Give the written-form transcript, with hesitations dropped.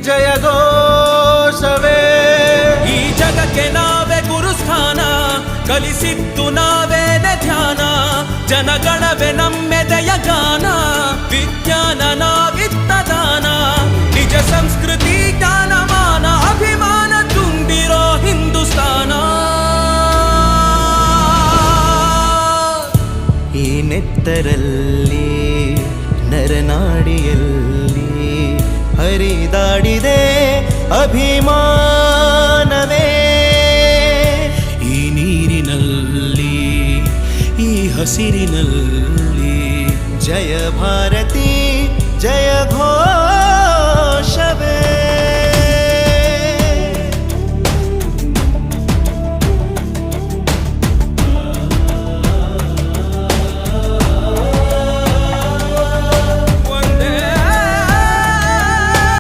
ಜಯಘೋಷವೇ. ಈ ಜಗಕ್ಕೆ ನಾವೇ ಗುರುಸ್ಥಾನ, ಕಲಿಸಿದ್ದು ನಾವೇನೆ ಧ್ಯಾನ, ಜನಗಣವೇ ನಮ್ಮೆದೆಯ ಗಾನ, ವಿಜ್ಞಾನ ನಾವಿತ್ತ ದಾನ, ನಿಜ ಸಂಸ್ಕೃತಿ ಜ್ಞಾನಮಾನ, ಅಭಿಮಾನ ತುಂಬಿರೋ ಹಿಂದೂಸ್ತಾನ. ಈ ನೆತ್ತರಲ್ಲಿ ನರನಾಡಿಯಲ್ಲಿ ಹರಿದಾಡಿದೆ ಅಭಿಮಾನವೇ. ಈ ನೀರಿನಲ್ಲಿ ಈ ಹಸಿರಿನಲ್ಲಿ ಜಯ ಭಾರತಿ ಜಯ